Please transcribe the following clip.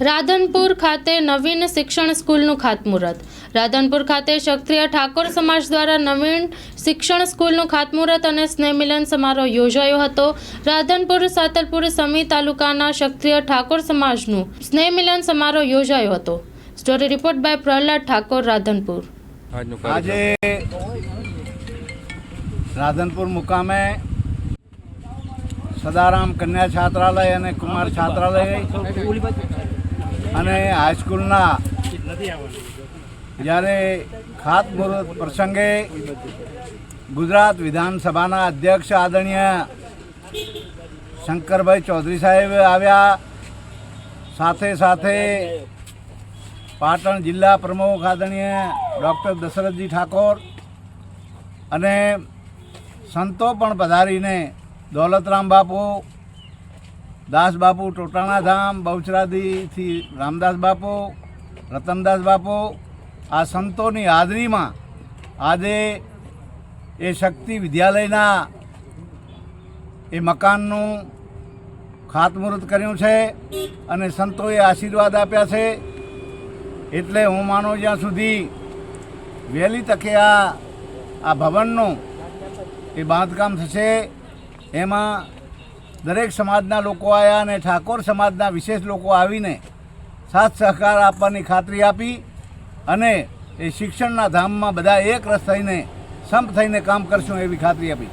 રાધનપુર ખાતે નવીન શિક્ષણ સ્કૂલનું ખાતમુહૂર્ત। રાધનપુર ખાતે ક્ષત્રિય ઠાકોર સમાજ દ્વારા નવીન શિક્ષણ સ્કૂલનું ખાતમુહૂર્ત અને સ્નેહમિલન સમારોહ યોજાયો હતો। રાધનપુર સાતલપુર સમી તાલુકાના ક્ષત્રિય ઠાકોર સમાજનું સ્નેહમિલન સમારોહ યોજાયો હતો। Story report by Prahlad Thakor, Radhanpur. આજે રાધનપુર મુકામે સદારામ કન્યા છાત્રાલય અને કુમાર છાત્રાલય અને હાઈસ્કૂલના જ્યારે ખાતમુહૂર્ત પ્રસંગે ગુજરાત વિધાનસભાના અધ્યક્ષ આદરણીય શંકરભાઈ ચૌધરી સાહેબ આવ્યા। સાથે સાથે પાટણ જિલ્લા પ્રમુખ આદરણીય ડૉક્ટર દશરથજી ઠાકોર અને સંતો પણ પધારીને દौलतराम बापू, दास बापू टोटाणा धाम, बहुचरादी थी रामदास बापू, रतनदास बापू आ संतोनी हाजरी में आज ए शक्ति विद्यालयना ए मकाननु खातमुहूर्त कर्युं छे अने संतोए आशीर्वाद आप्या छे। एटले हूँ मानो ज्यां सुधी वहेली तके आ भवननु ए बांधकाम थशे एमां दरेक समाजना लोको आया ने ठाकोर समाजना विशेष लोको आवीने साथ सहकार आपवानी खातरी आपी अने ए शिक्षणना धाममां बधा एक रस थईने संप थईने काम करशुं एवी खातरी आपी।